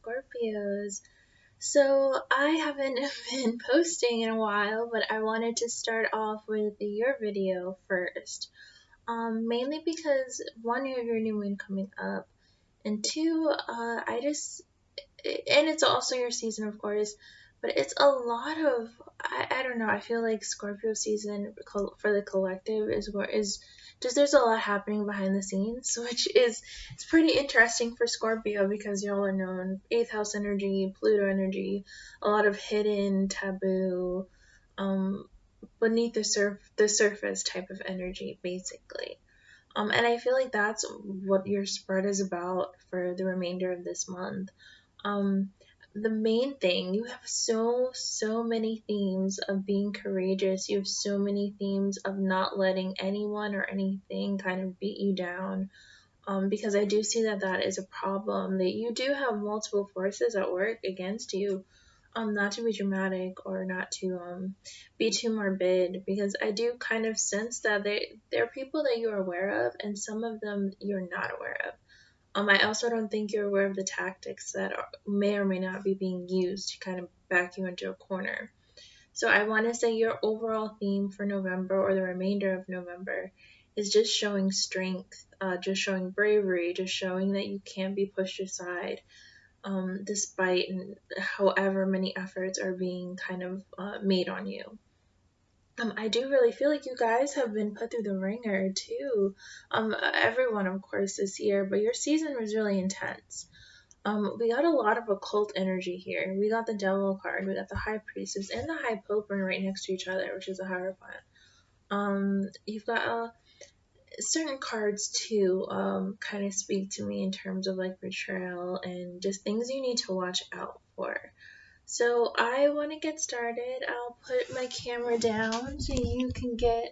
Scorpios. So I haven't been posting in a while, but I wanted to start off with your video first. Mainly because one, you have your new moon coming up, and two, and it's also your season, of course, but it's a lot of, I don't know, I feel like Scorpio season for the collective is just there's a lot happening behind the scenes, which is it's pretty interesting for Scorpio because y'all are known eighth house energy, Pluto energy, a lot of hidden taboo, um, beneath the surface type of energy, basically. And I feel like that's what your spread is about for the remainder of this month. Um, the main thing, you have so many themes of being courageous. You have so many themes of not letting anyone or anything kind of beat you down. Because I do see that that is a problem, that you do have multiple forces at work against you. Not to be dramatic or not to be too morbid, because I do kind of sense that there are people that you are aware of, and some of them you're not aware of. I also don't think you're aware of the tactics that may or may not be being used to kind of back you into a corner. So I want to say your overall theme for November, or the remainder of November, is just showing strength, just showing bravery, just showing that you can't be pushed aside, despite however many efforts are being kind of made on you. I do really feel like you guys have been put through the ringer too. Everyone, of course, this year, but your season was really intense. We got a lot of occult energy here. We got the Devil card, we got the High Priestess, and the High Pope are right next to each other, which is a Hierophant. You've got certain cards too. Kind of speak to me in terms of like betrayal and just things you need to watch out for. So I want to get started. I'll put my camera down so you can get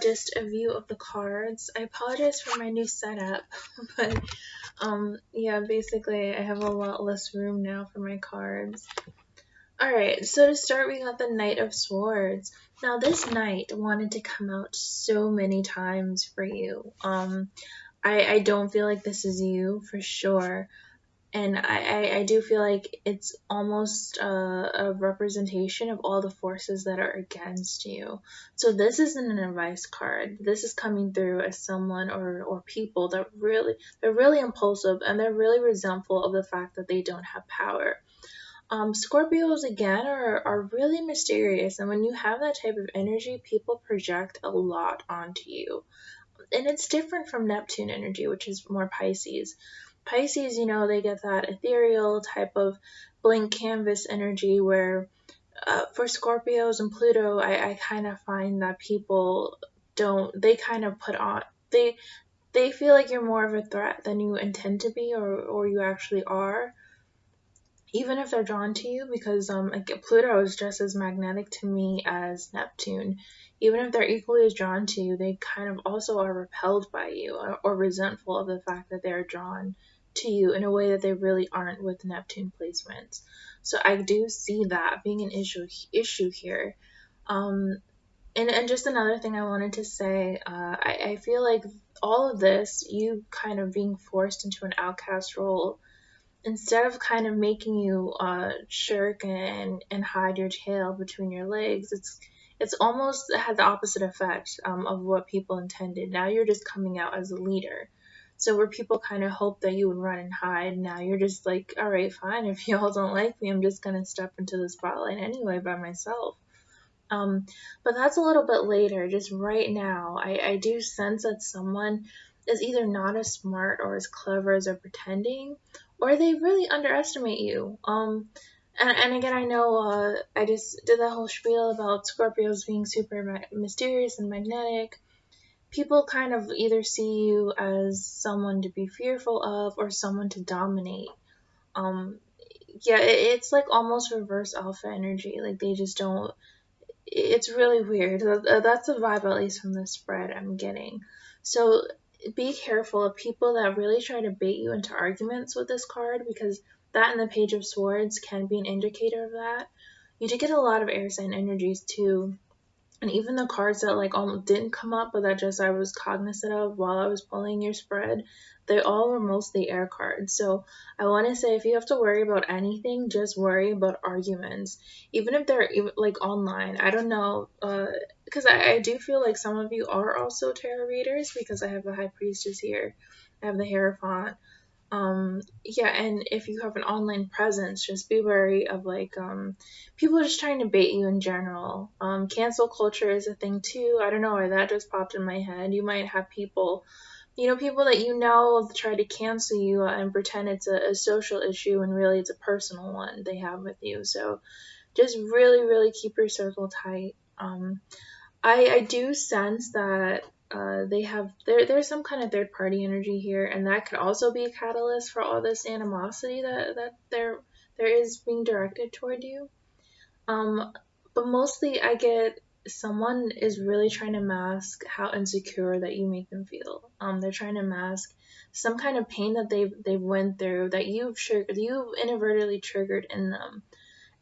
just a view of the cards. I apologize for my new setup, but yeah, basically I have a lot less room now for my cards. Alright, so to start, we got the Knight of Swords. Now, this knight wanted to come out so many times for you. I don't feel like this is you for sure. And I do feel like it's almost a representation of all the forces that are against you. So this isn't an advice card. This is coming through as someone or people that they're really impulsive, and they're really resentful of the fact that they don't have power. Scorpios again are really mysterious, and when you have that type of energy, people project a lot onto you. And it's different from Neptune energy, which is more Pisces. Pisces, they get that ethereal type of blank canvas energy where for Scorpios and Pluto, I kind of find that people they kind of put on, they feel like you're more of a threat than you intend to be, or you actually are, even if they're drawn to you, because like Pluto is just as magnetic to me as Neptune. Even if they're equally as drawn to you, they kind of also are repelled by you, or resentful of the fact that they're drawn to you in a way that they really aren't with Neptune placements. So I do see that being an issue here. And just another thing I wanted to say, I feel like all of this, you kind of being forced into an outcast role, instead of kind of making you shirk and hide your tail between your legs, it's almost had the opposite effect of what people intended. Now you're just coming out as a leader. So where people kind of hope that you would run and hide, now you're just like, all right, fine. If y'all don't like me, I'm just gonna step into the spotlight anyway by myself. But that's a little bit later. Just right now, I do sense that someone is either not as smart or as clever as they're pretending, or they really underestimate you. And again, I know I just did that whole spiel about Scorpios being super mysterious and magnetic. People kind of either see you as someone to be fearful of or someone to dominate. Um, yeah, it's like almost reverse alpha energy. Like they just don't. It's really weird. That's the vibe, at least from the spread I'm getting. So be careful of people that really try to bait you into arguments with this card, because that and the Page of Swords can be an indicator of that. You do get a lot of air sign energies too. And even the cards that like almost didn't come up, but that just I was cognizant of while I was pulling your spread, they all were mostly air cards. So I want to say if you have to worry about anything, just worry about arguments, even if they're even, like online. I don't know, because I do feel like some of you are also tarot readers because I have the High Priestess here, I have the Hierophant. Yeah, and if you have an online presence, just be wary of like people are just trying to bait you in general. Cancel culture is a thing too. I don't know why that just popped in my head. You might have people, people that try to cancel you and pretend it's a social issue and really it's a personal one they have with you. So just really, really keep your circle tight. I do sense that there's some kind of third party energy here, and that could also be a catalyst for all this animosity that there is being directed toward you. Um, but mostly I get someone is really trying to mask how insecure that you make them feel. They're trying to mask some kind of pain that they've went through that you've inadvertently triggered in them,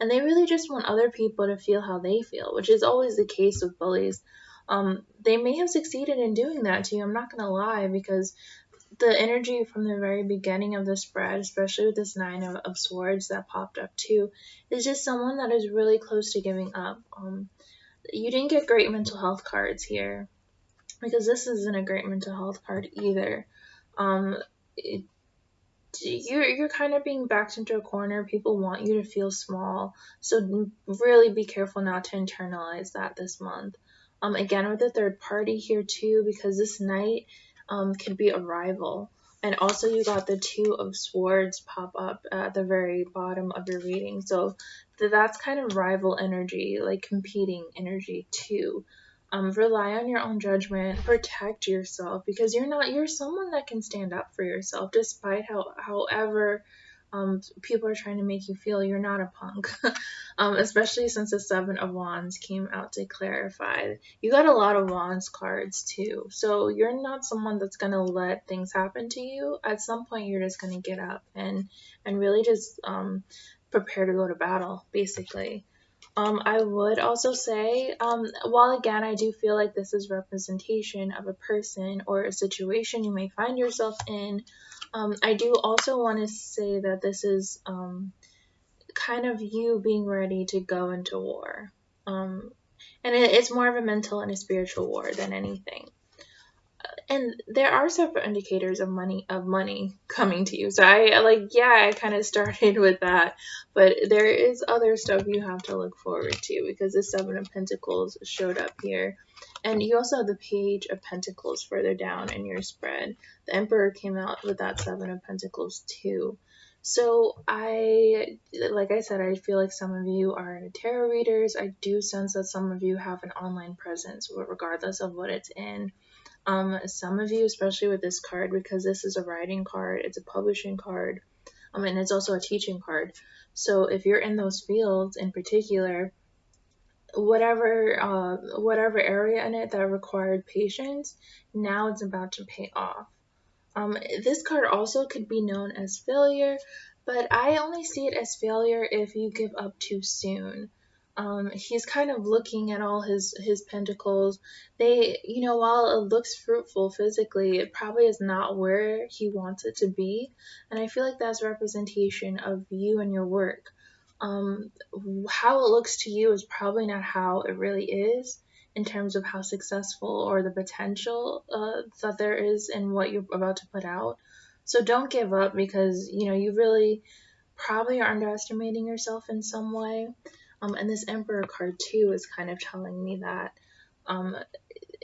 and they really just want other people to feel how they feel, which is always the case with bullies. They may have succeeded in doing that to you. I'm not gonna lie, because the energy from the very beginning of the spread, especially with this nine of swords that popped up too, is just someone that is really close to giving up. You didn't get great mental health cards here because this isn't a great mental health card either. Um, it, you're kind of being backed into a corner. People want you to feel small, so really be careful not to internalize that this month. Again with the third party here too, because this night could be a rival. And also you got the two of swords pop up at the very bottom of your reading, so that's kind of rival energy, like competing energy too. Rely on your own judgment, protect yourself, because you're someone that can stand up for yourself despite however people are trying to make you feel. You're not a punk. Especially since the Seven of Wands came out to clarify. You got a lot of Wands cards too, so you're not someone that's gonna let things happen to you. At some point you're just gonna get up and really just prepare to go to battle, basically. I would also say, while again, I do feel like this is representation of a person or a situation you may find yourself in, I do also want to say that this is kind of you being ready to go into war. Um, and it's more of a mental and a spiritual war than anything. And there are several indicators of money coming to you. So I kind of started with that, but there is other stuff you have to look forward to because the Seven of Pentacles showed up here, and you also have the Page of Pentacles further down in your spread. The Emperor came out with that Seven of Pentacles too. So like I said, I feel like some of you are tarot readers. I do sense that some of you have an online presence, regardless of what it's in. Some of you, especially with this card, because this is a writing card, it's a publishing card, and it's also a teaching card. So if you're in those fields in particular, whatever area in it that required patience, now it's about to pay off. This card also could be known as failure, but I only see it as failure if you give up too soon. He's kind of looking at all his pentacles. While it looks fruitful physically, it probably is not where he wants it to be, and I feel like that's representation of you and your work. How it looks to you is probably not how it really is in terms of how successful or the potential that there is in what you're about to put out. So don't give up because you really probably are underestimating yourself in some way. And this Emperor card too is kind of telling me that. Um,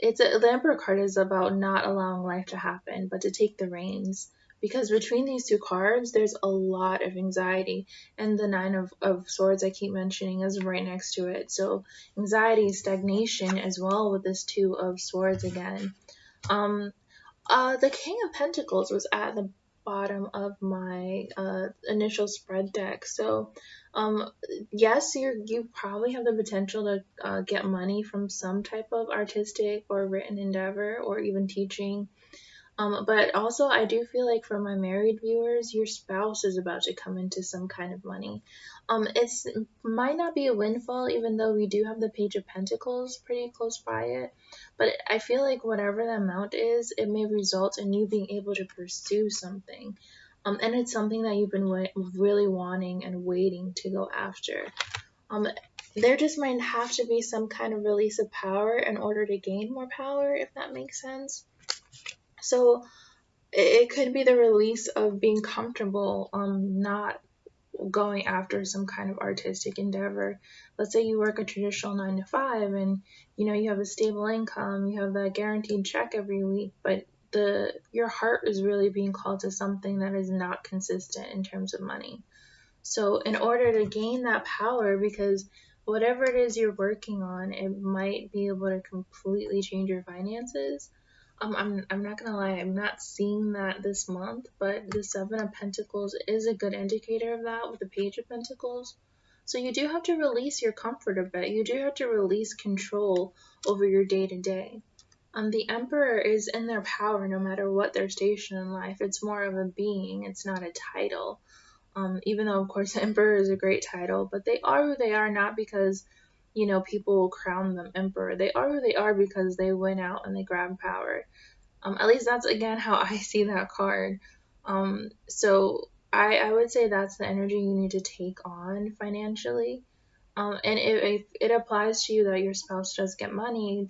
the Emperor card is about not allowing life to happen, but to take the reins. Because between these two cards, there's a lot of anxiety, and the Nine of Swords I keep mentioning is right next to it. So anxiety, stagnation as well with this Two of Swords again. Um, the King of Pentacles was at the bottom of my initial spread deck. So, yes, you probably have the potential to get money from some type of artistic or written endeavor or even teaching. But also, I do feel like for my married viewers, your spouse is about to come into some kind of money. It's might not be a windfall, even though we do have the Page of Pentacles pretty close by it. But I feel like whatever the amount is, it may result in you being able to pursue something. And it's something that you've been really wanting and waiting to go after. Um, there just might have to be some kind of release of power in order to gain more power, if that makes sense. So it could be the release of being comfortable, not going after some kind of artistic endeavor. Let's say you work a traditional 9 to 5 and you have a stable income, you have that guaranteed check every week, but your heart is really being called to something that is not consistent in terms of money. So in order to gain that power, because whatever it is you're working on, it might be able to completely change your finances. I'm not gonna lie, I'm not seeing that this month, but the Seven of Pentacles is a good indicator of that with the Page of Pentacles. So you do have to release your comfort a bit. You do have to release control over your day to day. The Emperor is in their power no matter what their station in life. It's more of a being, it's not a title. Even though, of course, Emperor is a great title, but they are who they are not because, people will crown them Emperor. They are who they are because they went out and they grabbed power. At least that's, again, how I see that card. So I would say that's the energy you need to take on financially. And if it applies to you that your spouse does get money,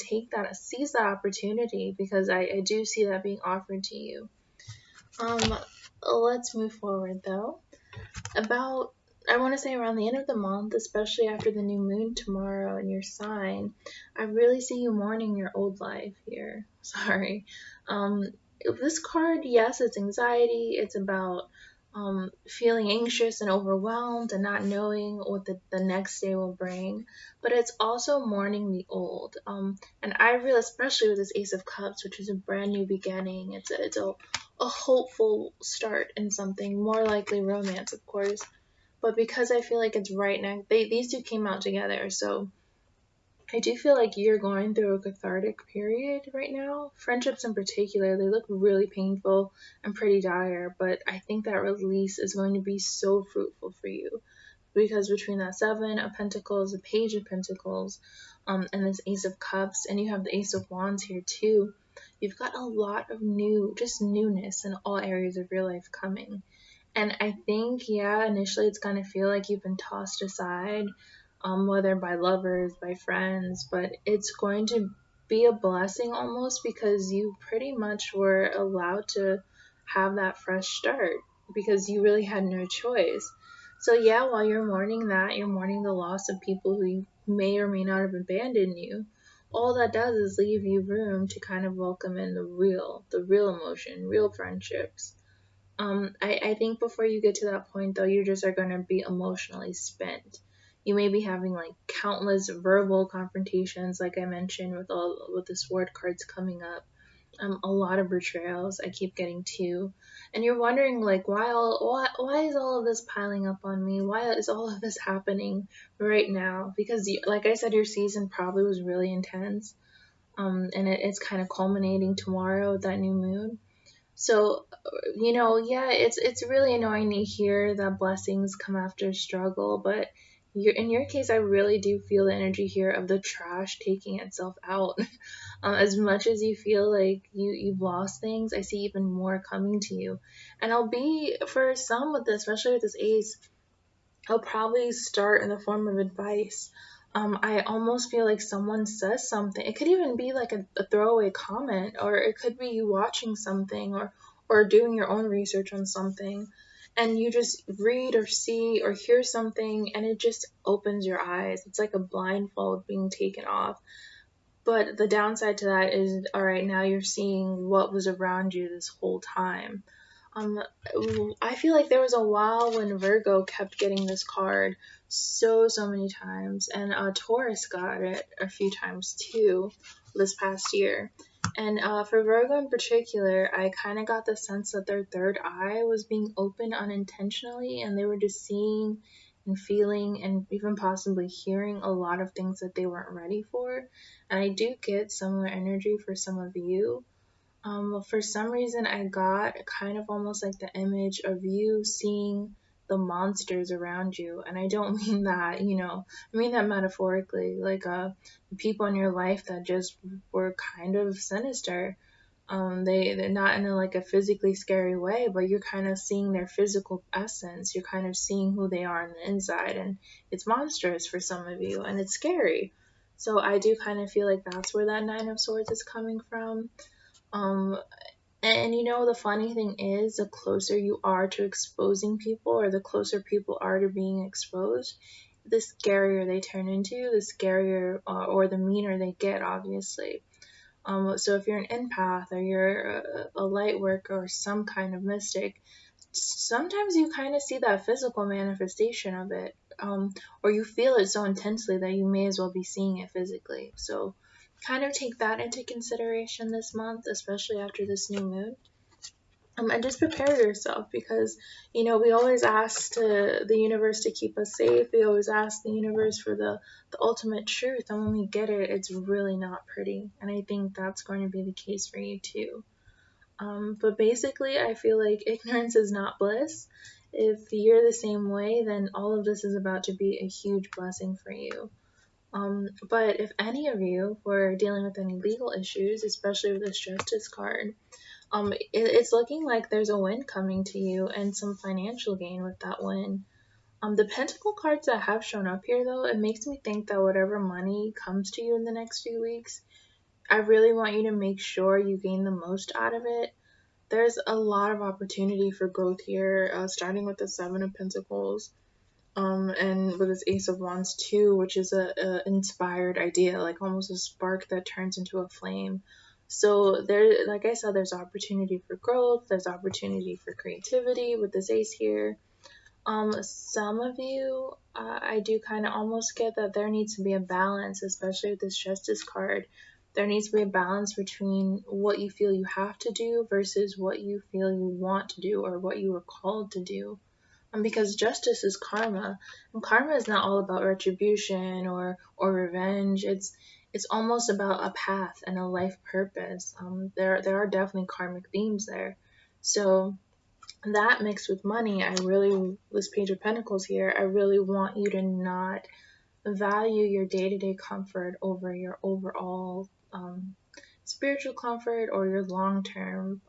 seize that opportunity because I do see that being offered to you. Let's move forward though. About, I want to say around the end of the month, especially after the new moon tomorrow in your sign, I really see you mourning your old life here. Sorry. Um, this card, yes, it's anxiety. It's about feeling anxious and overwhelmed and not knowing what the next day will bring. But it's also mourning the old. And I really, especially with this Ace of Cups, which is a brand new beginning, it's a hopeful start in something, more likely romance, of course. But because I feel like it's right now, these two came out together, so I do feel like you're going through a cathartic period right now. Friendships in particular, they look really painful and pretty dire, but I think that release is going to be so fruitful for you because between that Seven of Pentacles, the Page of Pentacles, and this Ace of Cups, and you have the Ace of Wands here too, you've got a lot of just newness in all areas of your life coming. And I think, yeah, initially it's going to feel like you've been tossed aside, whether by lovers, by friends, but it's going to be a blessing almost because you pretty much were allowed to have that fresh start because you really had no choice. So, yeah, while you're mourning that, you're mourning the loss of people who may or may not have abandoned you. All that does is leave you room to kind of welcome in the real emotion, real friendships. I think before you get to that point, though, you just are going to be emotionally spent. You may be having like countless verbal confrontations, like I mentioned, with the sword cards coming up. A lot of betrayals. I keep getting two, and you're wondering like why is all of this piling up on me? Why is all of this happening right now? Because like I said, your season probably was really intense. And it's kind of culminating tomorrow with that new moon. So, yeah, it's really annoying to hear that blessings come after struggle, but in your case, I really do feel the energy here of the trash taking itself out. As much as you feel like you've lost things, I see even more coming to you. And I'll be, for some with this, especially with this ace, I'll probably start in the form of advice. I almost feel like someone says something. It could even be like a throwaway comment, or it could be you watching something or doing your own research on something, and you just read or see or hear something, and it just opens your eyes. It's like a blindfold being taken off. But the downside to that is, all right, now you're seeing what was around you this whole time. Um, I feel like there was a while when Virgo kept getting this card so many times, and Taurus got it a few times too this past year. And for Virgo in particular, I kind of got the sense that their third eye was being opened unintentionally, and they were just seeing and feeling and even possibly hearing a lot of things that they weren't ready for. And I do get similar energy for some of you. For some reason, I got kind of almost like the image of you seeing the monsters around you, and I don't mean that, I mean that metaphorically, like people in your life that just were kind of sinister. They're not in like a physically scary way, but you're kind of seeing their physical essence. You're kind of seeing who they are on the inside, and it's monstrous for some of you, and it's scary. So I do kind of feel like that's where that Nine of Swords is coming from. Um, and the funny thing is, the closer you are to exposing people, or the closer people are to being exposed, the scarier they turn into, the scarier or the meaner they get, obviously. So if you're an empath or you're a light worker or some kind of mystic, sometimes you kind of see that physical manifestation of it, or you feel it so intensely that you may as well be seeing it physically. So kind of take that into consideration this month, especially after this new moon. And just prepare yourself, because we always ask the universe to keep us safe. We always ask the universe for the ultimate truth, and when we get it, it's really not pretty. And I think that's going to be the case for you too. But basically, I feel like ignorance is not bliss. If you're the same way, then all of this is about to be a huge blessing for you. But if any of you were dealing with any legal issues, especially with this Justice card, it's looking like there's a win coming to you and some financial gain with that win. The Pentacle cards that have shown up here, though, it makes me think that whatever money comes to you in the next few weeks, I really want you to make sure you gain the most out of it. There's a lot of opportunity for growth here, starting with the Seven of Pentacles, and with this Ace of Wands too, which is a inspired idea, like almost a spark that turns into a flame. So there, like I said, there's opportunity for growth. There's opportunity for creativity with this Ace here. Some of you, I do kind of almost get that there needs to be a balance, especially with this Justice card. There needs to be a balance between what you feel you have to do versus what you feel you want to do or what you were called to do. Because justice is karma, and karma is not all about retribution or revenge. It's almost about a path and a life purpose. There are definitely karmic themes there. So that mixed with money, this Page of Pentacles here, I really want you to not value your day-to-day comfort over your overall spiritual comfort or your long-term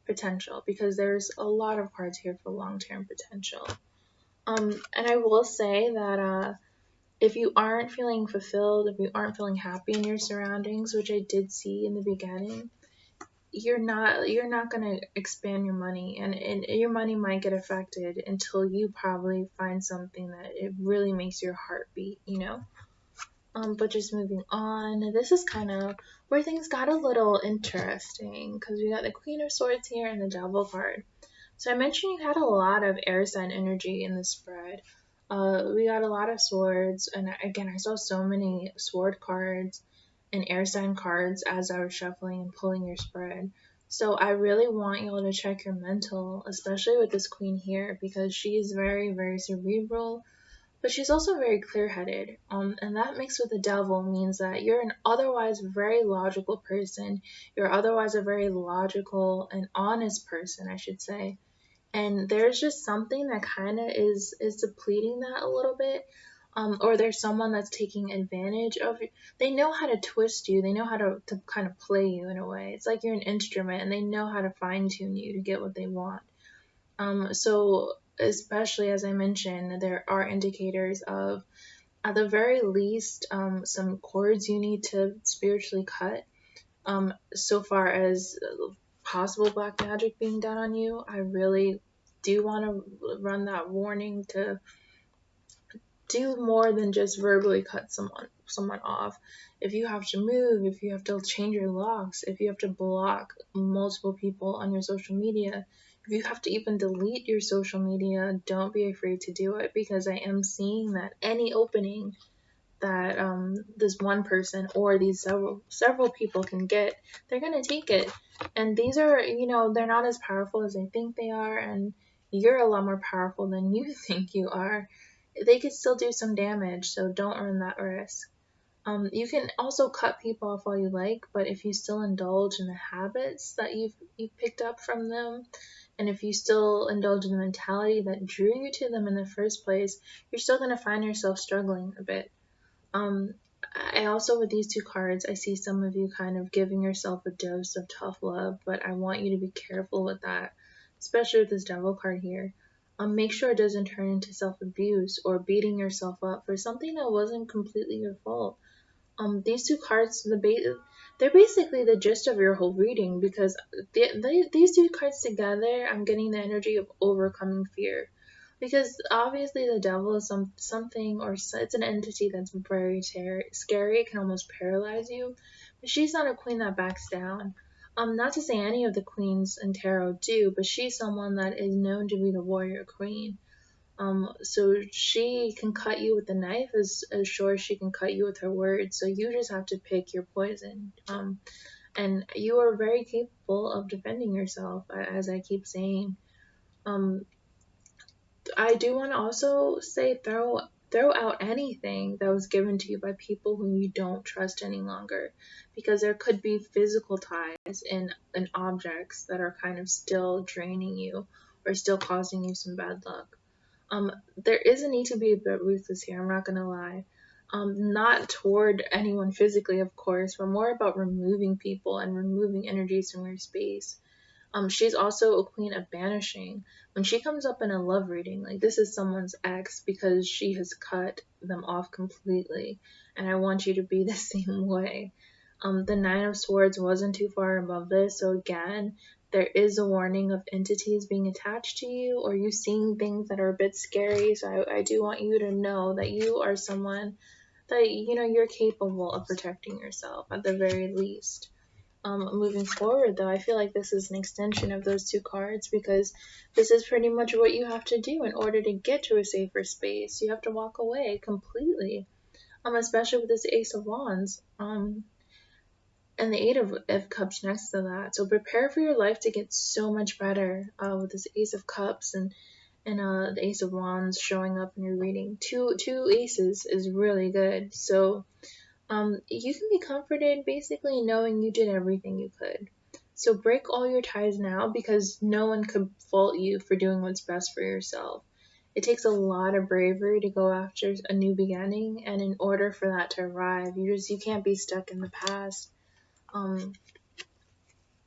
potential, because there's a lot of cards here for long-term potential. And I will say that if you aren't feeling fulfilled, if you aren't feeling happy in your surroundings, which I did see in the beginning, you're not gonna expand your money, and your money might get affected until you probably find something that it really makes your heart beat. But just moving on, this is kind of where things got a little interesting, because we got the Queen of Swords here and the Devil card. So I mentioned you had a lot of air sign energy in the spread. We got a lot of swords, and again, I saw so many sword cards and air sign cards as I was shuffling and pulling your spread. So I really want y'all to check your mental, especially with this queen here, because she is very, very cerebral, but she's also very clear-headed. And that mixed with the devil means that you're an otherwise very logical person. You're otherwise a very logical and honest person, I should say. And there's just something that kind of is depleting that a little bit. Or there's someone that's taking advantage of you. They know how to twist you. They know how to kind of play you in a way. It's like you're an instrument, and they know how to fine tune you to get what they want. So especially as I mentioned, there are indicators of, at the very least, some cords you need to spiritually cut. So far as possible black magic being done on you, I really do want to run that warning to do more than just verbally cut someone off. If you have to move, if you have to change your locks, if you have to block multiple people on your social media, if you have to even delete your social media, don't be afraid to do it, because I am seeing that any opening that this one person or these several people can get, they're gonna take it. And these are, they're not as powerful as they think they are, and you're a lot more powerful than you think you are. They could still do some damage, so don't run that risk. You can also cut people off all you like, but if you still indulge in the habits that you've picked up from them, and if you still indulge in the mentality that drew you to them in the first place, you're still gonna find yourself struggling a bit. Um, I also, with these two cards, I see some of you kind of giving yourself a dose of tough love, but I want you to be careful with that, especially with this devil card here. Make sure it doesn't turn into self abuse or beating yourself up for something that wasn't completely your fault. These two cards, they're basically the gist of your whole reading, because these two cards together, I'm getting the energy of overcoming fear, because obviously the devil is something, or it's an entity that's very scary. It can almost paralyze you, but she's not a queen that backs down. Not to say any of the queens in tarot do, but she's someone that is known to be the warrior queen. So she can cut you with a knife as sure as she can cut you with her words. So you just have to pick your poison. And you are very capable of defending yourself, as I keep saying. Um, I do want to also say, throw out anything that was given to you by people whom you don't trust any longer, because there could be physical ties in objects that are kind of still draining you or still causing you some bad luck. There is a need to be a bit ruthless here, I'm not gonna lie. Not toward anyone physically, of course, but more about removing people and removing energies from your space. She's also a queen of banishing. When she comes up in a love reading, like, this is someone's ex because she has cut them off completely, and I want you to be the same way. The Nine of Swords wasn't too far above this, so again, there is a warning of entities being attached to you, or you seeing things that are a bit scary. So I do want you to know that you are someone that, you're capable of protecting yourself at the very least. Moving forward, though, I feel like this is an extension of those two cards, because this is pretty much what you have to do in order to get to a safer space. You have to walk away completely. Especially with this Ace of Wands. And the Eight of Cups next to that. So prepare for your life to get so much better with this Ace of Cups and the Ace of Wands showing up in your reading. Two aces is really good. So you can be comforted basically knowing you did everything you could. So break all your ties now, because no one could fault you for doing what's best for yourself. It takes a lot of bravery to go after a new beginning, and in order for that to arrive, you can't be stuck in the past. Um,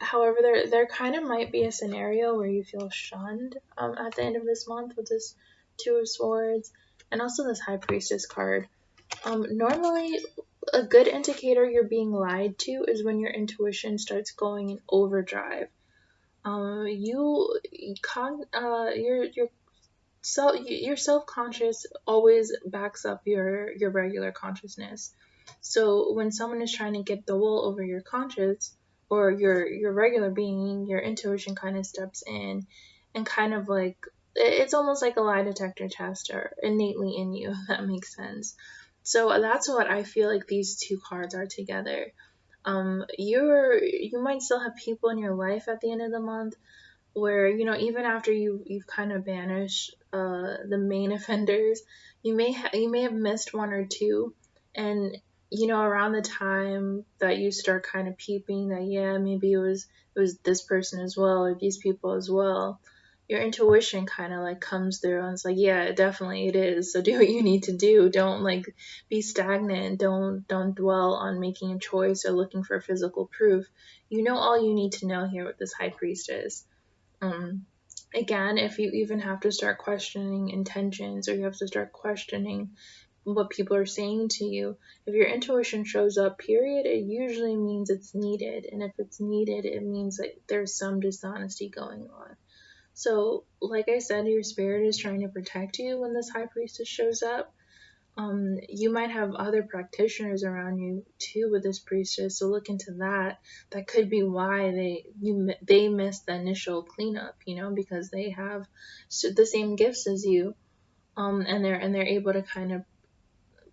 However, there kind of might be a scenario where you feel shunned at the end of this month with this Two of Swords and also this High Priestess card. Normally, a good indicator you're being lied to is when your intuition starts going in overdrive. Your self-conscious always backs up your regular consciousness. So when someone is trying to get the wool over your conscious or your regular being, your intuition kind of steps in and kind of like, it's almost like a lie detector test or innately in you, if that makes sense. So that's what I feel like these two cards are together. You might still have people in your life at the end of the month where, even after you've kind of banished the main offenders, you may have missed one or two, and around the time that you start kind of peeping that, yeah, maybe it was this person as well, or these people as well, your intuition kind of like comes through and it's like, yeah, definitely it is. So do what you need to do. Don't like be stagnant. Don't dwell on making a choice or looking for physical proof. You know all you need to know here with this High Priestess. um, Again, if you even have to start questioning intentions, or you have to start questioning what people are saying to you, if your intuition shows up, period, it usually means it's needed. And if it's needed, it means that there's some dishonesty going on. So, like I said, your spirit is trying to protect you when this High Priestess shows up. You might have other practitioners around you too with this priestess, so look into that. That could be why they missed the initial cleanup, because they have the same gifts as you, and they're able to kind of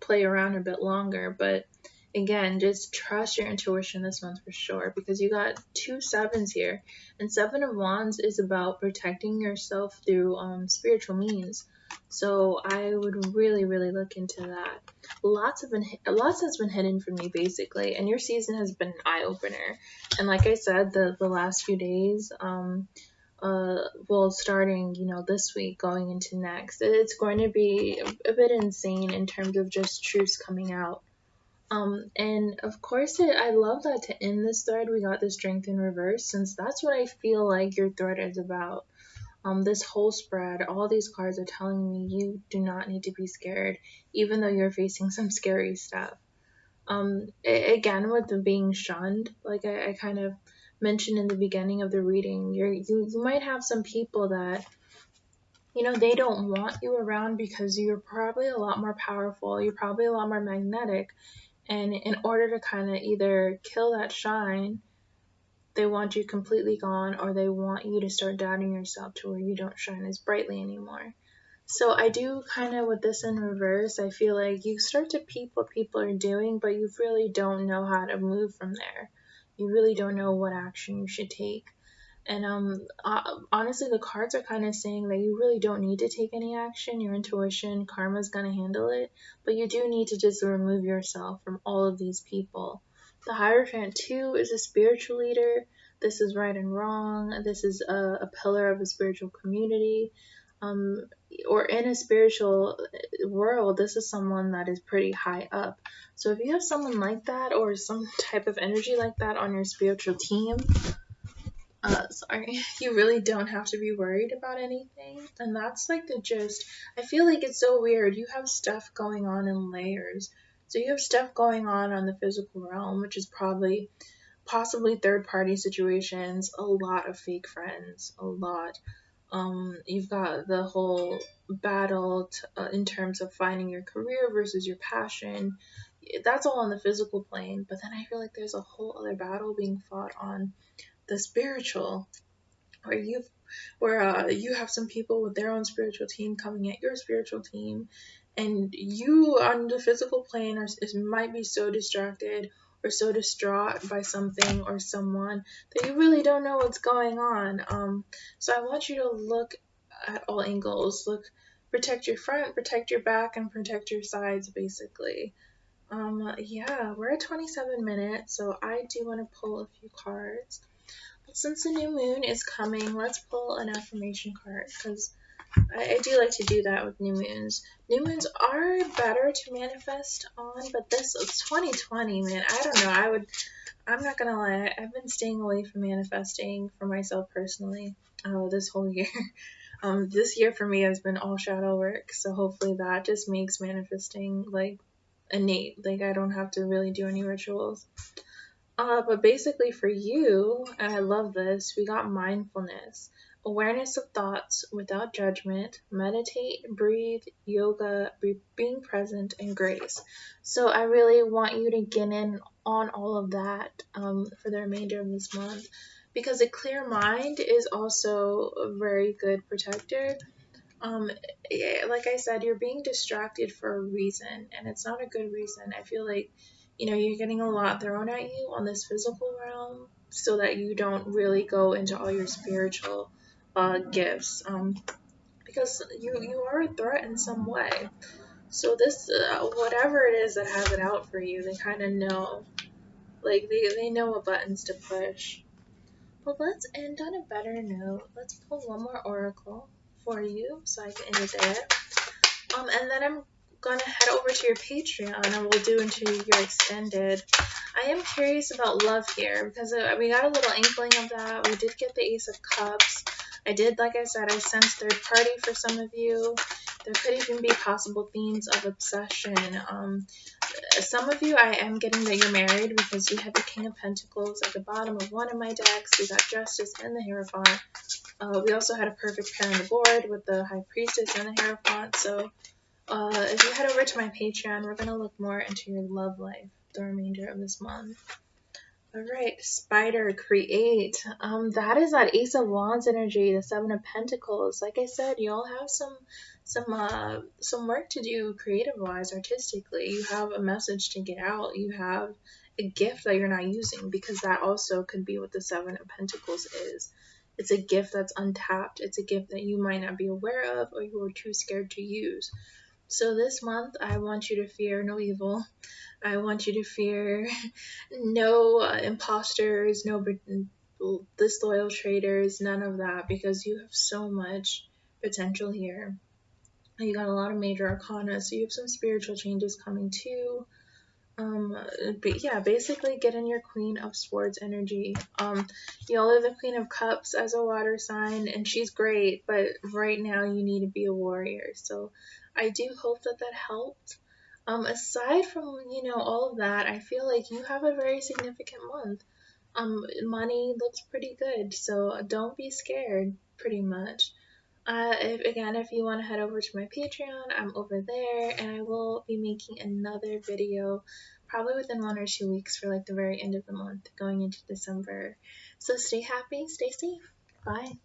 play around a bit longer. But again, just trust your intuition this month for sure, because you got two sevens here, and Seven of Wands is about protecting yourself through spiritual means. So I would really, really look into that. Lots has been hidden from me basically, and your season has been an eye opener. And like I said, the last few days, well, starting this week going into next, it's going to be a bit insane in terms of just truths coming out. And of course, I love that to end this thread, we got the strength in reverse, since that's what I feel like your thread is about. This whole spread, all these cards are telling me you do not need to be scared, even though you're facing some scary stuff. Again, with the being shunned, like I kind of mentioned in the beginning of the reading, you might have some people that they don't want you around because you're probably a lot more powerful, you're probably a lot more magnetic, and in order to kind of either kill that shine, they want you completely gone, or they want you to start doubting yourself to where you don't shine as brightly anymore. So I do kind of, with this in reverse, I feel like you start to peep what people are doing, but you really don't know how to move from there. You really don't know what action you should take. And honestly, the cards are kind of saying that you really don't need to take any action. Your intuition, karma's gonna handle it, but you do need to just remove yourself from all of these people. The Hierophant too is a spiritual leader. This is right and wrong. This is a pillar of a spiritual community. Um, or in a spiritual world, this is someone that is pretty high up. So if you have someone like that or some type of energy like that on your spiritual team, sorry, you really don't have to be worried about anything. And that's like the gist. I feel like it's so weird. You have stuff going on in layers. So you have stuff going on the physical realm, which is possibly third party situations, a lot of fake friends, a lot. You've got the whole battle in terms of finding your career versus your passion. That's all on the physical plane, but then I feel like there's a whole other battle being fought on the spiritual, where you have some people with their own spiritual team coming at your spiritual team, and you on the physical plane might be so distracted or so distraught by something or someone that you really don't know what's going on. So I want you to look at all angles. Protect your front, protect your back, and protect your sides, basically. Yeah, we're at 27 minutes, so I do want to pull a few cards. Since the new moon is coming, let's pull an affirmation card, because I do like to do that with new moons. New moons are better to manifest on, but this is 2020, man. I don't know. I'm not gonna lie. I've been staying away from manifesting for myself personally. This whole year. This year for me has been all shadow work. So hopefully that just makes manifesting like innate. Like I don't have to really do any rituals. But basically for you, and I love this, we got mindfulness, awareness of thoughts without judgment, meditate, breathe, yoga, being present, and grace. So I really want you to get in on all of that for the remainder of this month, because a clear mind is also a very good protector. um yeah, like I said, you're being distracted for a reason, and it's not a good reason. I feel like you're getting a lot thrown at you on this physical realm so that you don't really go into all your spiritual gifts, because you are a threat in some way. So this whatever it is that has it out for you, they kind of know, like they know what buttons to push. But let's end on a better note. Let's pull one more oracle for you so I can end it there. And then I'm gonna head over to your Patreon and we'll do into your extended. I am curious about love here because we got a little inkling of that. We did get the Ace of Cups. I did, like I said, I sensed third party for some of you. There could even be possible themes of obsession. Some of you, I am getting that you're married because we have the King of Pentacles at the bottom of one of my decks. We got Justice and the Hierophant. We also had a perfect pair on the board with the High Priestess and the Hierophant. So if you head over to my Patreon, we're going to look more into your love life the remainder of this month. Alright, Spider, create. That is that Ace of Wands energy, the Seven of Pentacles. Like I said, you all have some work to do creative-wise, artistically. You have a message to get out. You have a gift that you're not using, because that also could be what the Seven of Pentacles is. It's a gift that's untapped. It's a gift that you might not be aware of or you're too scared to use. So this month, I want you to fear no evil. I want you to fear no imposters, no disloyal traders, none of that, because you have so much potential here. You got a lot of major arcana, so you have some spiritual changes coming too. Um, but yeah, basically get in your Queen of Swords energy. Y'all are the Queen of Cups as a water sign, and she's great, but right now you need to be a warrior. So I do hope that that helped. Aside from, all of that, I feel like you have a very significant month. Money looks pretty good, so don't be scared, pretty much. If you want to head over to my Patreon, I'm over there, and I will be making another video probably within 1 or 2 weeks for like the very end of the month going into December. So stay happy, stay safe. Bye.